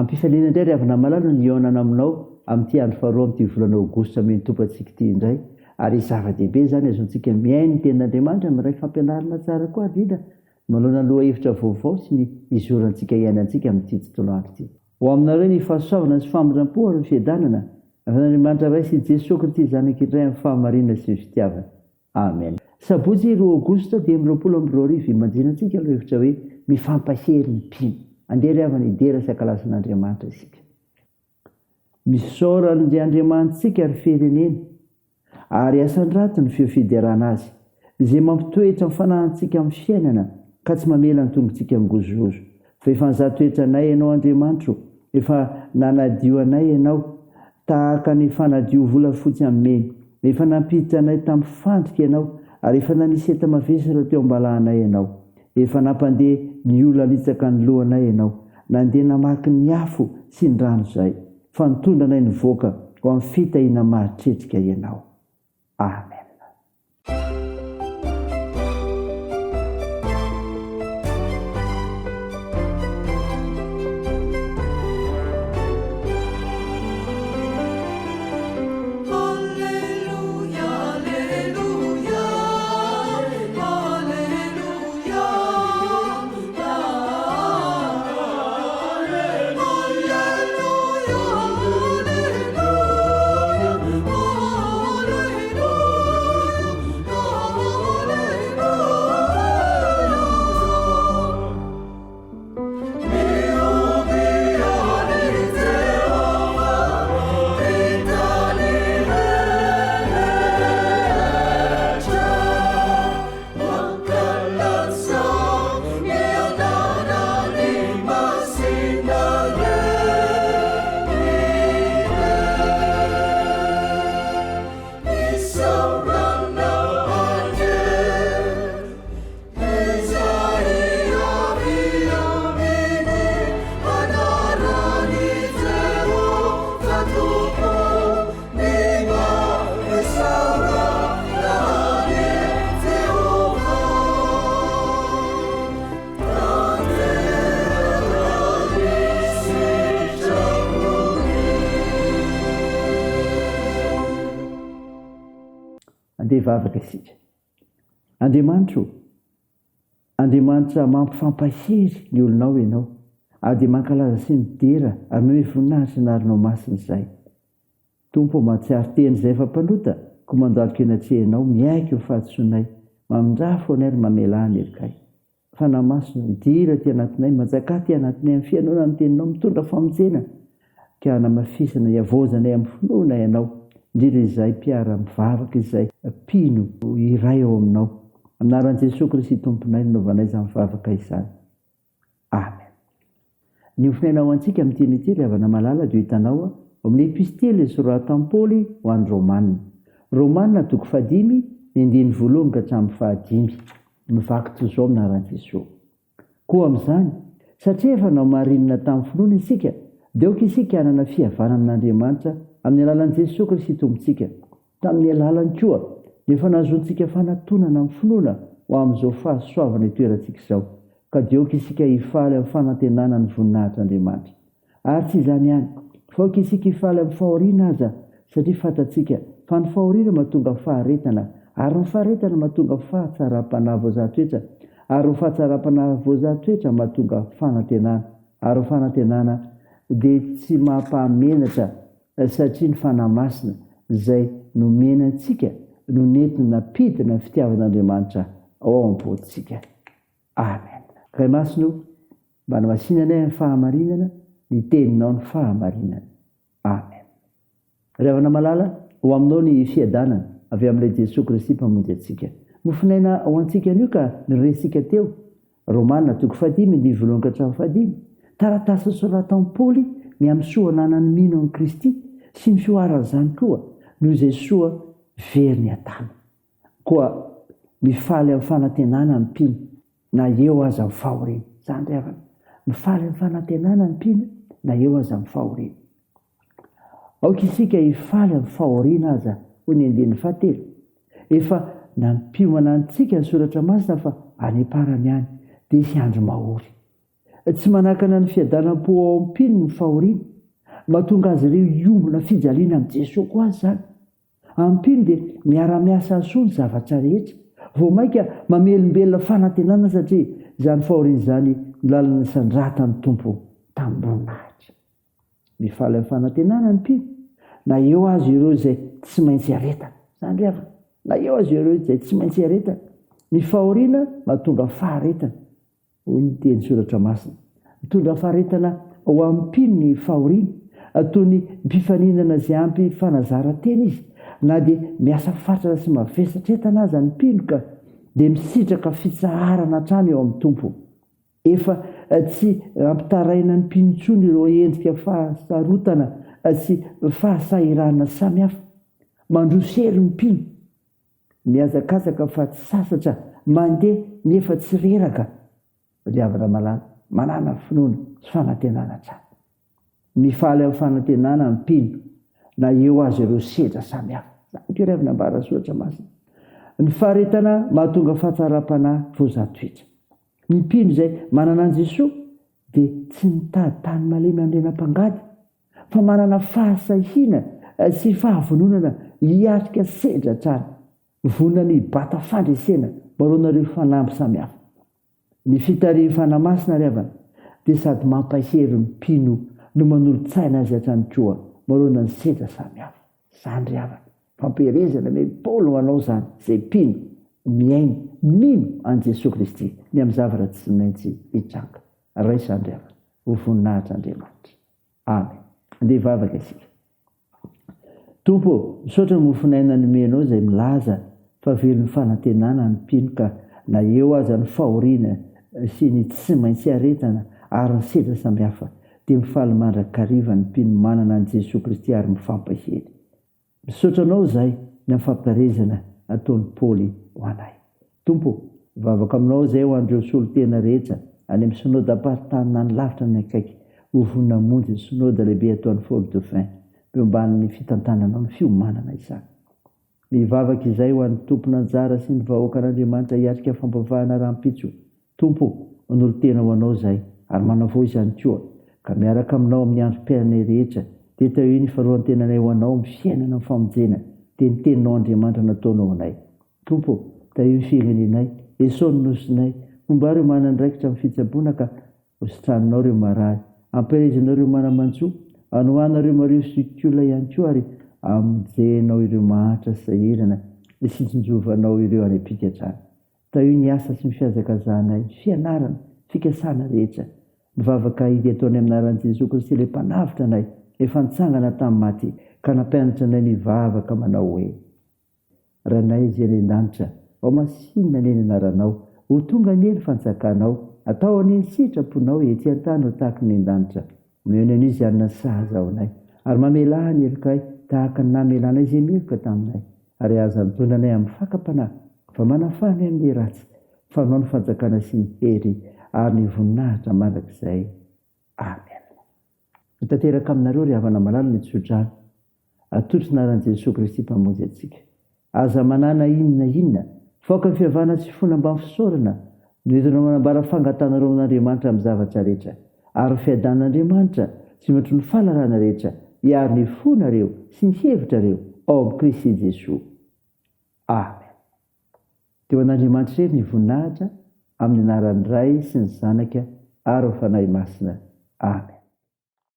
ampifaliana indray ry havana malala ny ionana aminao amin'ity andro faharoa amin'ity volana aogositra mitompatsika ity indray. Ary zava-dehibe zany azontsika miaino ny tenin'Andriamanitra amin'ray fampianarana tsara koa rina manoloana aloha hevitra vaovao sy ny izorantsika iainantsika amin'ity tontolo andro ity. Ho aminareo ny fahasoavana sy famindram-po ary ny fiadanana Andriamanitra ray sy Jesosy Kristy zanak'indray amin'ny fahamarinana sy ny fitiavana. Amen. Sabotsy 2 Aogositra 2022 imanjinantsika aloha hevitra hoe mifampahery ny mpino. Andeha ry havana idera sy ankalasan'Andriamanitra isika. Misaorana ny Andriamanitsika ary firenena ary asan-drato ny feo fiderana azy izay mampitoetra ny fanahintsika amin'ny fiainana ka tsy mamela ny tongontsika migozogozo. Fa efa nizatoetra anay ianao Andriamanitro, efa nanadio anay ianao tahaka ny fanadio volafotsy ameny. Efa nampiditra anay tamin'ny fandrika ianao ary efa naniseta mavesatra teo ambalahanay ianao. Efa nampandeha ny olona litsaka ny lohanay ianao, nandeha namaky ny afo sy ny rano izay, fa nitondra anay nivoaka ho amin'ny fitahiana mahitretrika ianao. Amen. Andeha vavaka isika. Andriamanitro, Andriamanitra mampifampahery ny olonao ianao, ary dia mankalaza sy midera ary manome voninahitra ny arinao masina izay. Tompo mahatsiaro teny izay efa mpanota, koa mandalika enatrehanao miaiky ho fahatsoanay, mamindrafo anay ary mamelany erikay. Fanahy-maso midira ty anatinay, manjaka ty anatinay amin'ny fianona ny teninao, mitondra famonjena, ka hanamafisana hiavozanay amin'ny finoana ianao, indrindra izay mpiara mivavaka izay mpino iray ao aminao. Anaran'i Jesosy Kristy tomponay nanaovanay izany mivavaka izany. Amen. Ny ofinainao antsika amin'ity ry havana malala dia hitanao amin'ny epistely soratan'i Paoly ho an'ny Romanina. Romanina 5 ny 1 ka hatramin'ny 5. Mivaky toy izao anaran'i Jesosy. Koa amin'izany, satria efa nao marinina tamin'ny finoana isika, dia aoka isika hanana fihavanana amin'Andriamanitra amin'ny alalan'i Jesosy Kristy tompontsika. Tamin'ny alalany koa efa nazontsika fanatonana amin'ny finoana ho amin'izao fahasoavana itoerantsika izao, ka dia aoka isika hifaly amin'ny fanantenana ny voninahitr'Andriamanitra. Ary tsy izany ihany, fa aoka isika hifaly amin'ny fahoriana aza, satria fantatsika fa ny fahoriana mahatonga faharetana, ary ny faharetana mahatonga fahatsara-panahy voazahatoetra, ary ny fahatsara-panahy voazahatoetra mahatonga fanantenana, ary ny fanantenana dia tsy mampahamenatra, satria ny fanahy masina izay nomenantsika no nentina napidina ny fitiavan'Andriamanitra ao am-potsika. Amen. Ray masino, mba namasinanay amin'ny fahamarinana, ny teninao ny fahamarinana. Amen. Ry havana malala, ho aminao ny fiadanana avy amin'ilay Jesosy Kristy mpamonjy antsika. Mofinaina ao antsika anio ka niresika teo. Romanina 5:1-5. Taratasy soratan'i Paoly ny amin'ny soa ananan'ny mino an'i Kristy sy ny fioaran'izany koa noho izay soa very ny atana. Koa mifaly amin'ny fanantenana ny mpino na eo aza amin'ny fahoriana. Izany ry havana, mifaly amin'ny fanantenana ny mpino na eo aza amin'ny fahoriana. Aoka isika hifaly amin'ny fahoriana aza ho ny 7. Efa nampiomana antsika ny soratra masina fa any am-parany ihany dia hisy andro mahory. tsy manakana ny fiadanam-po ao ampino ny fahoriana, mahatonga azy ireo iombona fijaliana amin'i Jesosy koa azy zany. Ampino dia miara-miasa soa ny zavatra rehetra, vao mainka mamelombelona fanantenana satria izany fahoriana izany lalana sandrata ny tompo tambonahitra. Mifaly amin'ny fanantenana ny mpino, na eo azy ireo izay tsy maintsy aretana. Zany ry havana, na eo azy ireo izay tsy maintsy aretana. Ny fahoriana mahatonga faharetana. Hoy ny teny soratra masina. Mitondra faharetana ao ampino ny fahoriana, toy ny mpifaninana izay ampy fanazara-tena izy, na dia miasa fatrana sy mavesatra entana aza ny mpino ka dia misitraka fitsaharana hatrany eo amin'ny tompo. Efa tsy ampitaraina ny mpino intsony ireo endrika fahasarotana sy fahasahirana samihafa. Mandrosery ny mpino, miazakazaka fa tsy sasatra, mandeha nefa tsy reraka. Ry havana malala, manana finoana sy fanantenana tsara. Mifaly amin'ny fanantenana ny mpino, na eo azy ireo sedra samihafa. Zany ry havana ambara soratra masina. Ny faharetana mahatonga fahatsara-panahy voazatoetra. Ny mpino izay manana an Jesosy dia tsy mitady tany malemy andrenam-pangady, fa manana fahasahiana sy fahavononana hiatrika sedra tsara, vonona ny bata fandresena maroanareo fanampy samihafa. Ny fitarian'ny fanamasina ry havana dia sady mampahery ny mpino no manolontsaina azy hatrany koa maroana ny sedra samihafa. Zany ry havana, fampiherezana me Paoly manao zany, izay mpino miaina mino an Jesosy Kristy ny amin'ny zavatra tsy maintsy hitranga. Raisa ry havana, ho voninahitra Andriamanitra. Amen. Andeha hivavaka isika. Tompo, misaotra ny mofinaina nomenao izay milaza fa velon'ny fanantenana ny mpino ka na eo aza ny fahoriana sy ny tsy maintsy aretana ary ny sedra samihafa dia mifaly mandrakariva ny mpino manana an Jesosy Kristy ary mifampahery. Misaotra anao izay ny amin'ny fampiarezana ataon'ny Paoly ho anay. Tompo, vavaka aminao izay ho andreo solotena rehetra any amin'ny synody am-paritany any lavitra ny akaiky, ho vonina monjy ny synody lehibe ataon'ny Fort-dauphin, miombany fitantanana ny fiomanana izany. Mivavaka izay ho an'ny tompona anjara sy ny vahoaka an'Andriamanitra hiatrika fampavahana rahampitso. Tompo, manolotena ho anao izay ary manavao izany koa, ka miaraka aminao amin'ny androm-piainana rehetra dia tao io ny faharoan-tenanay ho anao amin'ny fiainana amin'ny famonjena dia ny teninao Andriamanitra nataonao anay. Tompo, tao io ny firenenay, esaon'ny nosinay, fomba ireo manandraikitra amin'ny fitsaboana ka hositranonao ireo marahy, ampirezinao ireo manamantsoa, anohanao ireo mario sikolona ihany koa ary amonjenao ireo mahantra sy sahirana, sitsinjovanao ireo any ampikatrana. Tao io ny asa sy ny fihazakazahanay, fianarana, fikasana rehetra. Mivavaka idy ataony amin'ny anaran'i Jesosy Kristy ilay mpanavitra anay, efa nitsangana tamin'ny maty, ka nampianatra anay nivavaka manao hoe: Ranay izay any an-danitra, ao masinina ny anaranao, ho tonga ny ely fanjakanao, atao any sitraponao ety an-tany ho tahaka ny an-danitra. Omeny anio izy anona sahaza ao anay, ary mamelaha ny helokay tahaka ny namelanay izay meloka taminay, ary aza mitondra anay amin'ny fakapanahy, fa manafany amin'ny ratsy, fa anao ny fanjakana sy ny hery ary ny voninahitra mandrakizay. Amen. Tanteraka aminareo ry havana malala ny tsodrano, atotry ny anaran'i Jesosy Kristy mpamonjy antsika. Aza manana inona, faoka ny fihavana sy fonambany fisaorana, noentina manambara fangatanareo amin'Andriamanitra amin'ny zavatra rehetra, ary fiadan'Andriamanitra sy matro ny fahalalana rehetra hiaro ny fonareo sy ny hevitrareo ao amin'ny Kristy Jesosy. Amen. Teo an'Andriamanitra eny ny voninahitra amin'ny anaran'ny Ray sy ny Zanaka ary ny Fanahy Masina. Amen.